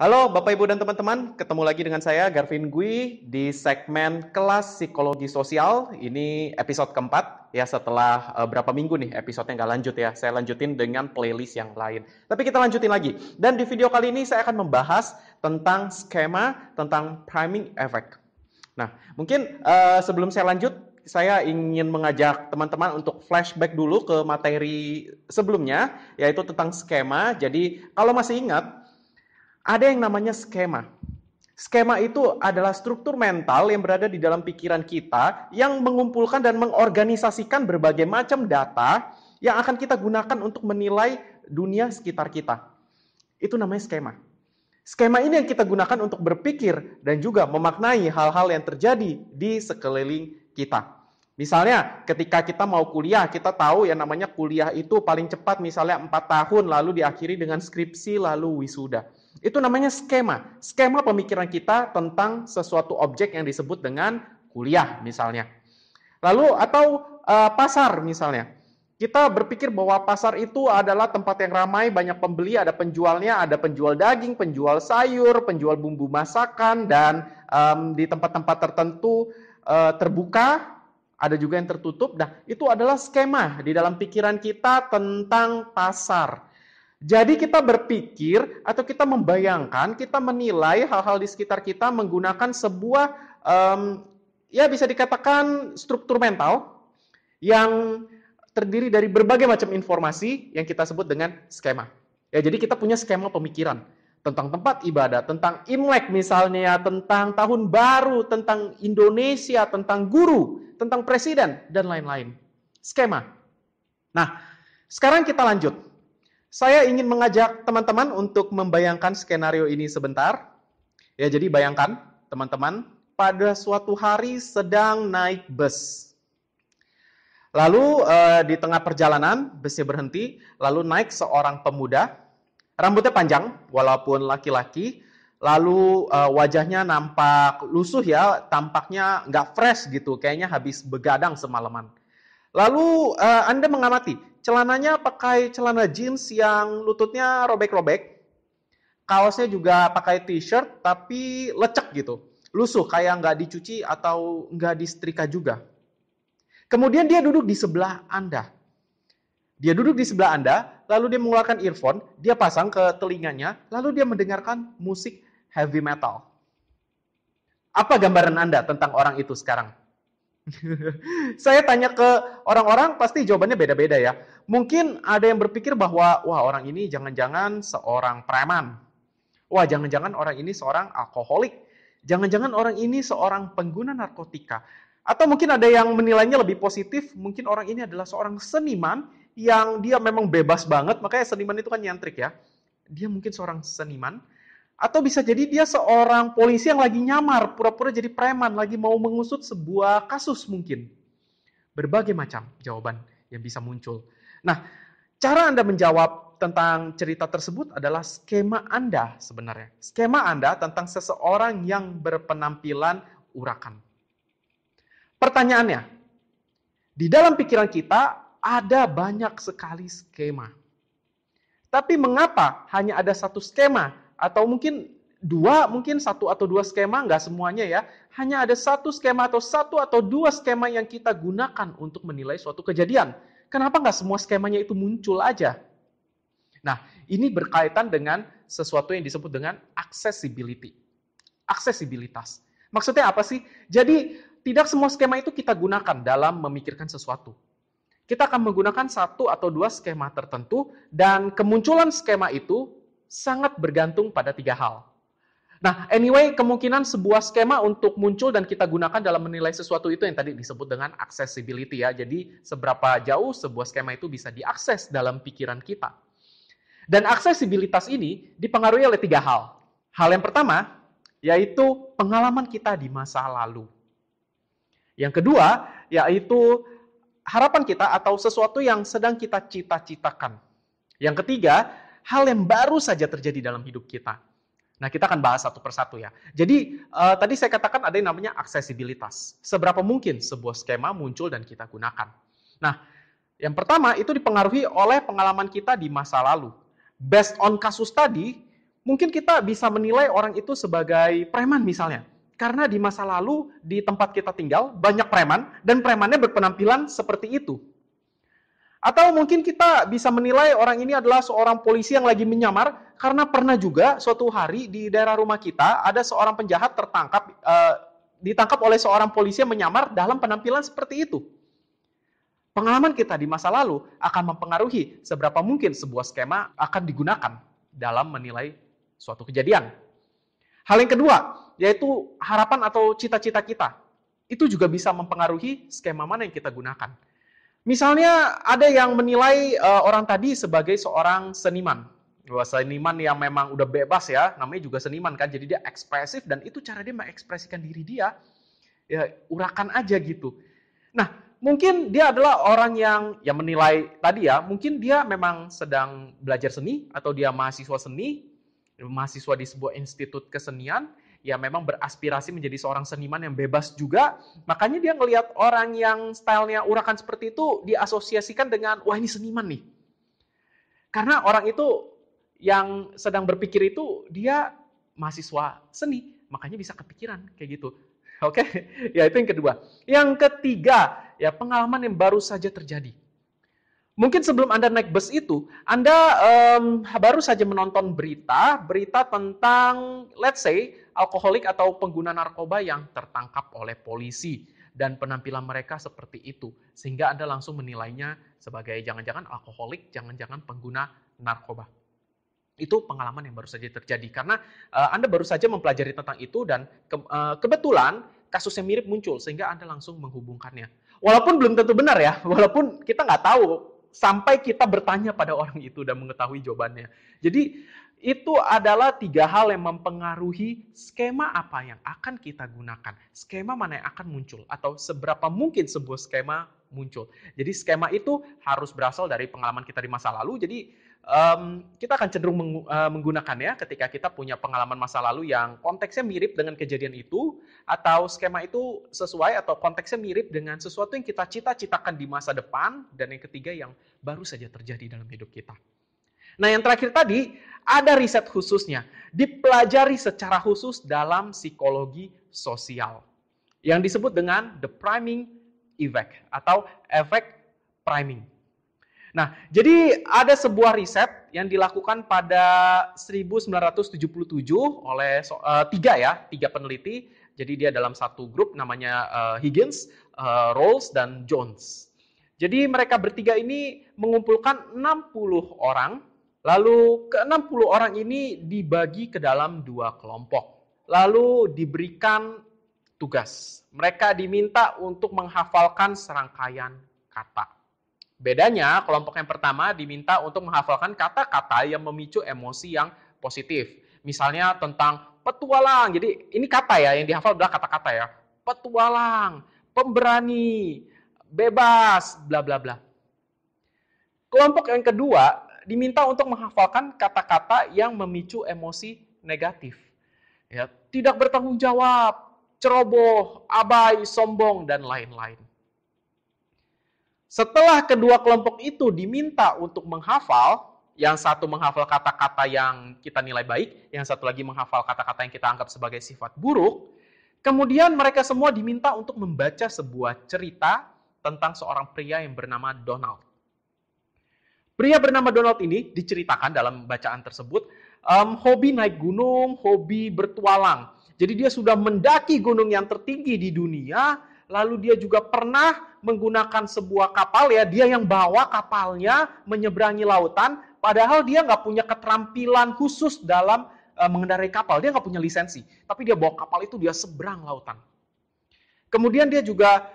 Halo Bapak Ibu dan teman-teman, ketemu lagi dengan saya Garvin Gui di segmen kelas psikologi sosial. Ini episode keempat ya, setelah berapa minggu nih episodenya nggak lanjut ya. Saya lanjutin dengan playlist yang lain. Tapi kita lanjutin lagi. Dan di video kali ini saya akan membahas tentang skema, tentang priming effect. Nah, mungkin sebelum saya lanjut, saya ingin mengajak teman-teman untuk flashback dulu ke materi sebelumnya, yaitu tentang skema. Jadi kalau masih ingat, ada yang namanya skema. Skema itu adalah struktur mental yang berada di dalam pikiran kita yang mengumpulkan dan mengorganisasikan berbagai macam data yang akan kita gunakan untuk menilai dunia sekitar kita. Itu namanya skema. Skema ini yang kita gunakan untuk berpikir dan juga memaknai hal-hal yang terjadi di sekeliling kita. Misalnya ketika kita mau kuliah, kita tahu yang namanya kuliah itu paling cepat misalnya 4 tahun, lalu diakhiri dengan skripsi, lalu wisuda. Itu namanya skema. Skema pemikiran kita tentang sesuatu objek yang disebut dengan kuliah misalnya. Lalu atau pasar misalnya. Kita berpikir bahwa pasar itu adalah tempat yang ramai, banyak pembeli, ada penjualnya, ada penjual daging, penjual sayur, penjual bumbu masakan, dan di tempat-tempat tertentu terbuka, ada juga yang tertutup. Nah, itu adalah skema di dalam pikiran kita tentang pasar. Jadi kita berpikir atau kita membayangkan, kita menilai hal-hal di sekitar kita menggunakan sebuah, ya bisa dikatakan struktur mental yang terdiri dari berbagai macam informasi yang kita sebut dengan skema. Ya, jadi kita punya skema pemikiran tentang tempat ibadah, tentang Imlek misalnya, tentang tahun baru, tentang Indonesia, tentang guru, tentang presiden, dan lain-lain. Skema. Nah, sekarang kita lanjut. Saya ingin mengajak teman-teman untuk membayangkan skenario ini sebentar. Ya, jadi bayangkan teman-teman pada suatu hari sedang naik bus. Lalu di tengah perjalanan busnya berhenti, lalu naik seorang pemuda, rambutnya panjang walaupun laki-laki, lalu wajahnya nampak lusuh ya, tampaknya nggak fresh gitu, kayaknya habis begadang semalaman. Lalu Anda mengamati, celananya pakai celana jeans yang lututnya robek-robek, kaosnya juga pakai t-shirt tapi lecek gitu, lusuh kayak nggak dicuci atau nggak disetrika juga. Kemudian dia duduk di sebelah Anda. Dia duduk di sebelah Anda, lalu dia mengeluarkan earphone, dia pasang ke telinganya, lalu dia mendengarkan musik heavy metal. Apa gambaran Anda tentang orang itu sekarang? Saya tanya ke orang-orang, pasti jawabannya beda-beda ya. Mungkin ada yang berpikir bahwa, wah orang ini jangan-jangan seorang preman. Wah jangan-jangan orang ini seorang alkoholik. Jangan-jangan orang ini seorang pengguna narkotika. Atau mungkin ada yang menilainya lebih positif, mungkin orang ini adalah seorang seniman yang dia memang bebas banget, makanya seniman itu kan nyentrik ya. Dia mungkin seorang seniman. Atau bisa jadi dia seorang polisi yang lagi nyamar, pura-pura jadi preman, lagi mau mengusut sebuah kasus mungkin. Berbagai macam jawaban yang bisa muncul. Nah, cara Anda menjawab tentang cerita tersebut adalah skema Anda sebenarnya. Skema Anda tentang seseorang yang berpenampilan urakan. Pertanyaannya, di dalam pikiran kita ada banyak sekali skema. Tapi mengapa hanya ada satu skema? Atau mungkin dua, mungkin satu atau dua skema, nggak semuanya ya. Hanya ada satu skema atau satu atau dua skema yang kita gunakan untuk menilai suatu kejadian. Kenapa nggak semua skemanya itu muncul aja? Nah, ini berkaitan dengan sesuatu yang disebut dengan accessibility. Aksesibilitas. Maksudnya apa sih? Jadi, tidak semua skema itu kita gunakan dalam memikirkan sesuatu. Kita akan menggunakan satu atau dua skema tertentu, dan kemunculan skema itu sangat bergantung pada 3 hal. Nah, anyway, kemungkinan sebuah skema untuk muncul dan kita gunakan dalam menilai sesuatu itu yang tadi disebut dengan accessibility ya. Jadi, seberapa jauh sebuah skema itu bisa diakses dalam pikiran kita. Dan aksesibilitas ini dipengaruhi oleh 3 hal. Hal yang pertama, yaitu pengalaman kita di masa lalu. Yang kedua, yaitu harapan kita atau sesuatu yang sedang kita cita-citakan. Yang ketiga, hal yang baru saja terjadi dalam hidup kita. Nah, kita akan bahas satu persatu ya. Jadi, tadi saya katakan ada yang namanya aksesibilitas. Seberapa mungkin sebuah skema muncul dan kita gunakan. Nah, yang pertama itu dipengaruhi oleh pengalaman kita di masa lalu. Based on kasus tadi, Mungkin kita bisa menilai orang itu sebagai preman misalnya. Karena di masa lalu, di tempat kita tinggal, banyak preman, dan premannya berpenampilan seperti itu. Atau mungkin kita bisa menilai orang ini adalah seorang polisi yang lagi menyamar, karena pernah juga suatu hari di daerah rumah kita, ada seorang penjahat ditangkap oleh seorang polisi yang menyamar dalam penampilan seperti itu. Pengalaman kita di masa lalu akan mempengaruhi seberapa mungkin sebuah skema akan digunakan dalam menilai suatu kejadian. Hal yang kedua, yaitu harapan atau cita-cita kita. Itu juga bisa mempengaruhi skema mana yang kita gunakan. Misalnya ada yang menilai orang tadi sebagai seorang seniman. Wah, seniman yang memang udah bebas ya, namanya juga seniman kan, jadi dia ekspresif dan itu cara dia mengekspresikan diri dia, ya urakan aja gitu. Nah, mungkin dia adalah orang yang menilai tadi ya, mungkin dia memang sedang belajar seni atau dia mahasiswa seni, mahasiswa di sebuah institut kesenian, ya memang beraspirasi menjadi seorang seniman yang bebas juga, makanya dia ngelihat orang yang stylenya urakan seperti itu diasosiasikan dengan, wah ini seniman nih. Karena orang itu yang sedang berpikir itu, dia mahasiswa seni, makanya bisa kepikiran kayak gitu. Oke, ya itu yang kedua. Yang ketiga, ya pengalaman yang baru saja terjadi. Mungkin sebelum Anda naik bus itu, Anda baru saja menonton berita tentang, let's say, alkoholik atau pengguna narkoba yang tertangkap oleh polisi. Dan penampilan mereka seperti itu. Sehingga Anda langsung menilainya sebagai jangan-jangan alkoholik, jangan-jangan pengguna narkoba. Itu pengalaman yang baru saja terjadi. Karena Anda baru saja mempelajari tentang itu dan kebetulan kasus yang mirip muncul. Sehingga Anda langsung menghubungkannya. Walaupun belum tentu benar ya. Walaupun kita nggak tahu sampai kita bertanya pada orang itu dan mengetahui jawabannya. Jadi itu adalah 3 hal yang mempengaruhi skema apa yang akan kita gunakan. Skema mana yang akan muncul atau seberapa mungkin sebuah skema muncul. Jadi skema itu harus berasal dari pengalaman kita di masa lalu. Jadi kita akan cenderung menggunakannya ketika kita punya pengalaman masa lalu yang konteksnya mirip dengan kejadian itu, atau skema itu sesuai atau konteksnya mirip dengan sesuatu yang kita cita-citakan di masa depan, dan yang ketiga yang baru saja terjadi dalam hidup kita. Nah, yang terakhir tadi, ada riset khususnya, dipelajari secara khusus dalam psikologi sosial, yang disebut dengan the priming effect atau efek priming. Nah, jadi ada sebuah riset yang dilakukan pada 1977 oleh 3 peneliti. Jadi dia dalam satu grup namanya Higgins, Rawls, dan Jones. Jadi mereka bertiga ini mengumpulkan 60 orang, lalu ke-60 orang ini dibagi ke dalam 2 kelompok. Lalu diberikan tugas. Mereka diminta untuk menghafalkan serangkaian kata. Bedanya, kelompok yang pertama diminta untuk menghafalkan kata-kata yang memicu emosi yang positif. Misalnya tentang petualang. Jadi ini kata ya, yang dihafal adalah kata-kata ya. Petualang, pemberani, bebas, bla bla bla. Kelompok yang kedua diminta untuk menghafalkan kata-kata yang memicu emosi negatif. Ya, tidak bertanggung jawab, ceroboh, abai, sombong, dan lain-lain. Setelah kedua kelompok itu diminta untuk menghafal, yang satu menghafal kata-kata yang kita nilai baik, yang satu lagi menghafal kata-kata yang kita anggap sebagai sifat buruk, kemudian mereka semua diminta untuk membaca sebuah cerita tentang seorang pria yang bernama Donald. Pria bernama Donald ini diceritakan dalam bacaan tersebut, hobi naik gunung, hobi bertualang. Jadi dia sudah mendaki gunung yang tertinggi di dunia, lalu dia juga pernah menggunakan sebuah kapal ya, dia yang bawa kapalnya menyeberangi lautan, padahal dia nggak punya keterampilan khusus dalam mengendarai kapal, dia nggak punya lisensi, tapi dia bawa kapal itu, dia seberang lautan. Kemudian dia juga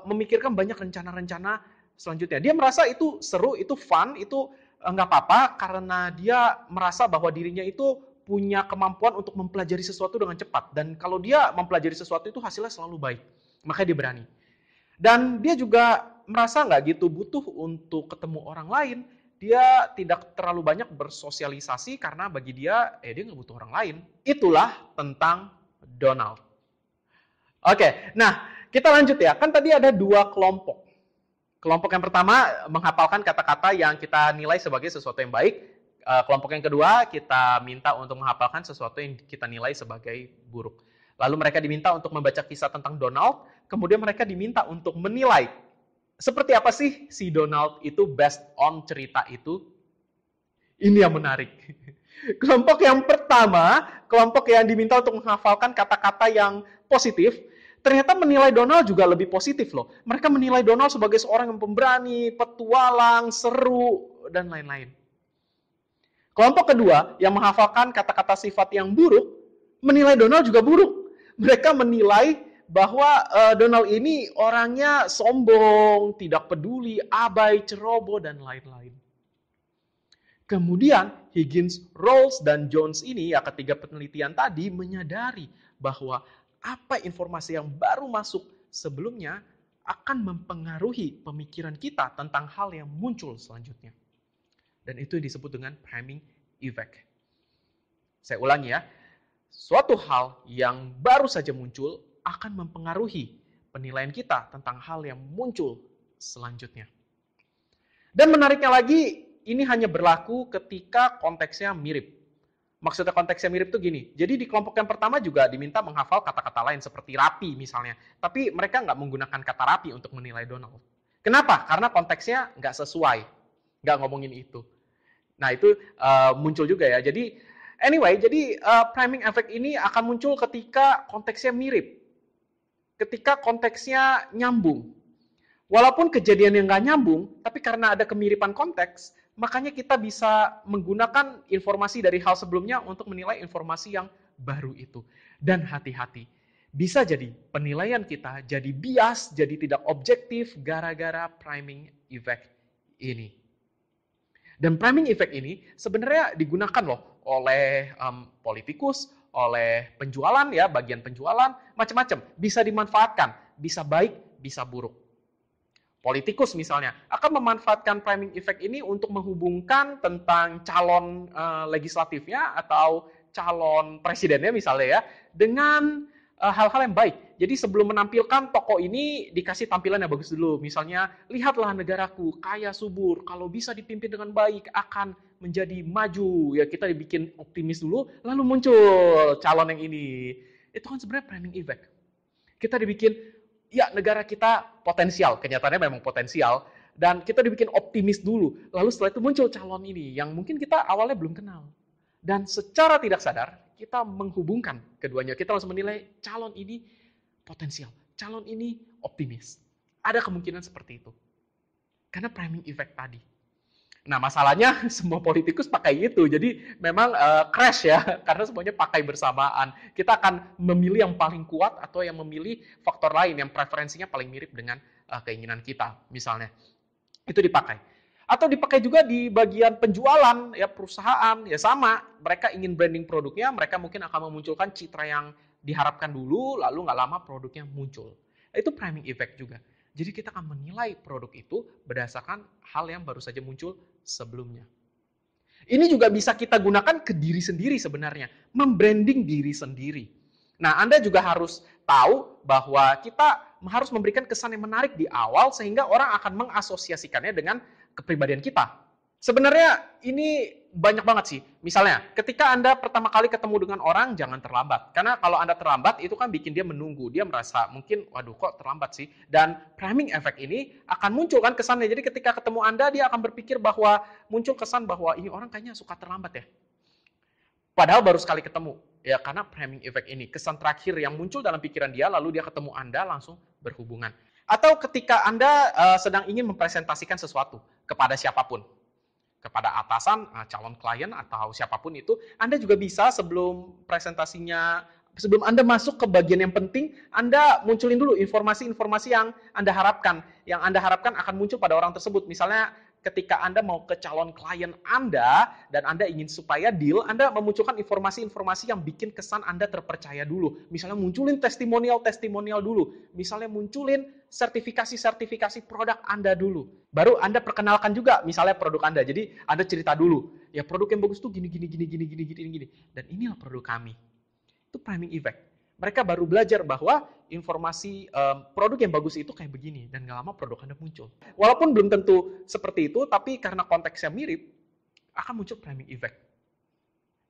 memikirkan banyak rencana-rencana selanjutnya. Dia merasa itu seru, itu fun, itu nggak apa-apa, karena dia merasa bahwa dirinya itu punya kemampuan untuk mempelajari sesuatu dengan cepat, dan kalau dia mempelajari sesuatu itu hasilnya selalu baik. Makanya dia berani. Dan dia juga merasa nggak gitu butuh untuk ketemu orang lain. Dia tidak terlalu banyak bersosialisasi karena bagi dia, dia nggak butuh orang lain. Itulah tentang Donald. Oke, nah kita lanjut ya. Kan tadi ada 2 kelompok. Kelompok yang pertama menghafalkan kata-kata yang kita nilai sebagai sesuatu yang baik. Kelompok yang kedua, kita minta untuk menghafalkan sesuatu yang kita nilai sebagai buruk. Lalu mereka diminta untuk membaca kisah tentang Donald, kemudian mereka diminta untuk menilai seperti apa sih si Donald itu based on cerita itu. Ini yang menarik. Kelompok yang pertama, kelompok yang diminta untuk menghafalkan kata-kata yang positif, ternyata menilai Donald juga lebih positif loh. Mereka menilai Donald sebagai seorang yang pemberani, petualang, seru, dan lain-lain. Kelompok kedua yang menghafalkan kata-kata sifat yang buruk, menilai Donald juga buruk. Mereka menilai bahwa Donald ini orangnya sombong, tidak peduli, abai, ceroboh, dan lain-lain. Kemudian Higgins, Rawls, dan Jones ini, ya ketiga penelitian tadi, menyadari bahwa apa informasi yang baru masuk sebelumnya akan mempengaruhi pemikiran kita tentang hal yang muncul selanjutnya. Dan itu yang disebut dengan priming effect. Saya ulangi ya, suatu hal yang baru saja muncul akan mempengaruhi penilaian kita tentang hal yang muncul selanjutnya. Dan menariknya lagi, ini hanya berlaku ketika konteksnya mirip. Maksudnya konteksnya mirip tuh gini, jadi di kelompok yang pertama juga diminta menghafal kata-kata lain seperti rapi misalnya. Tapi mereka nggak menggunakan kata rapi untuk menilai Donald. Kenapa? Karena konteksnya nggak sesuai, nggak ngomongin itu. Nah itu muncul juga ya. Jadi anyway, jadi priming effect ini akan muncul ketika konteksnya mirip. Ketika konteksnya nyambung. Walaupun kejadian yang nggak nyambung, tapi karena ada kemiripan konteks, makanya kita bisa menggunakan informasi dari hal sebelumnya untuk menilai informasi yang baru itu. Dan hati-hati, bisa jadi penilaian kita jadi bias, jadi tidak objektif gara-gara priming effect ini. Dan priming effect ini sebenarnya digunakan loh oleh politikus, oleh penjualan ya, bagian penjualan, macam-macam. Bisa dimanfaatkan, bisa baik, bisa buruk. Politikus misalnya akan memanfaatkan priming effect ini untuk menghubungkan tentang calon legislatifnya atau calon presidennya misalnya ya, dengan hal-hal yang baik. Jadi sebelum menampilkan tokoh ini dikasih tampilan yang bagus dulu. Misalnya, lihatlah negaraku kaya subur, kalau bisa dipimpin dengan baik akan menjadi maju. Ya kita dibikin optimis dulu, lalu muncul calon yang ini. Itu kan sebenarnya priming effect. Kita dibikin, ya negara kita potensial, kenyataannya memang potensial, dan kita dibikin optimis dulu. Lalu setelah itu muncul calon ini yang mungkin kita awalnya belum kenal. Dan secara tidak sadar, kita menghubungkan keduanya. Kita langsung menilai calon ini potensial, calon ini optimis. Ada kemungkinan seperti itu. Karena priming effect tadi. Nah masalahnya semua politikus pakai itu. Jadi memang crash ya, karena semuanya pakai bersamaan. Kita akan memilih yang paling kuat atau yang memilih faktor lain yang preferensinya paling mirip dengan keinginan kita misalnya. Itu dipakai. Atau dipakai juga di bagian penjualan ya perusahaan ya sama, mereka ingin branding produknya, mereka mungkin akan memunculkan citra yang diharapkan dulu, lalu nggak lama produknya muncul. Itu priming effect juga. Jadi kita akan menilai produk itu berdasarkan hal yang baru saja muncul sebelumnya. Ini juga bisa kita gunakan ke diri sendiri sebenarnya, membranding diri sendiri. Nah, Anda juga harus tahu bahwa kita harus memberikan kesan yang menarik di awal sehingga orang akan mengasosiasikannya dengan kepribadian kita. Sebenarnya ini banyak banget sih. Misalnya, ketika Anda pertama kali ketemu dengan orang, jangan terlambat. Karena kalau Anda terlambat, itu kan bikin dia menunggu. Dia merasa mungkin, waduh kok terlambat sih. Dan priming effect ini akan muncul kan kesannya. Jadi ketika ketemu Anda, dia akan berpikir bahwa muncul kesan bahwa ini orang kayaknya suka terlambat ya. Padahal baru sekali ketemu. Ya, karena priming effect ini. Kesan terakhir yang muncul dalam pikiran dia, lalu dia ketemu Anda langsung berhubungan. Atau ketika Anda sedang ingin mempresentasikan sesuatu kepada siapapun. Kepada atasan, calon klien, atau siapapun itu, Anda juga bisa sebelum presentasinya, sebelum Anda masuk ke bagian yang penting, Anda munculin dulu informasi-informasi yang Anda harapkan. Yang Anda harapkan akan muncul pada orang tersebut. Misalnya, ketika Anda mau ke calon klien Anda, dan Anda ingin supaya deal, Anda memunculkan informasi-informasi yang bikin kesan Anda terpercaya dulu. Misalnya munculin testimonial dulu. Misalnya munculin sertifikasi produk Anda dulu. Baru Anda perkenalkan juga misalnya produk Anda. Jadi Anda cerita dulu, ya produk yang bagus tuh gini. Dan inilah produk kami. Itu priming effect. Mereka baru belajar bahwa informasi produk yang bagus itu kayak begini. Dan gak lama produk Anda muncul. Walaupun belum tentu seperti itu, tapi karena konteksnya mirip, akan muncul priming effect.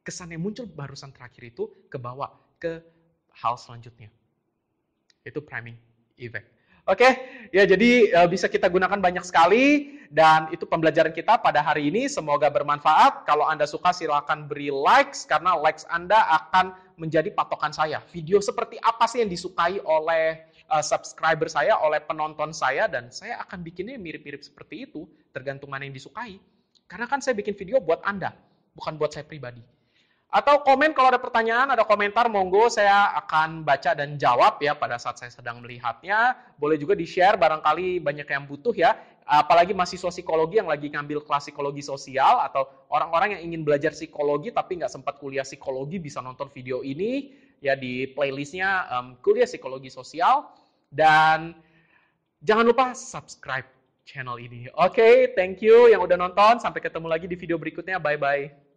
Kesan yang muncul barusan terakhir itu kebawa ke hal selanjutnya. Itu priming effect. Oke, ya jadi bisa kita gunakan banyak sekali dan itu pembelajaran kita pada hari ini. Semoga bermanfaat. Kalau Anda suka silakan beri likes karena likes Anda akan menjadi patokan saya. Video seperti apa sih yang disukai oleh subscriber saya, oleh penonton saya, dan saya akan bikinnya mirip-mirip seperti itu tergantung mana yang disukai. Karena kan saya bikin video buat Anda, bukan buat saya pribadi. Atau komen kalau ada pertanyaan, ada komentar, monggo saya akan baca dan jawab ya pada saat saya sedang melihatnya. Boleh juga di-share, barangkali banyak yang butuh ya. Apalagi mahasiswa psikologi yang lagi ngambil kelas psikologi sosial atau orang-orang yang ingin belajar psikologi tapi nggak sempat kuliah psikologi bisa nonton video ini ya di playlistnya kuliah psikologi sosial. Dan jangan lupa subscribe channel ini. Oke, thank you yang udah nonton. Sampai ketemu lagi di video berikutnya. Bye-bye.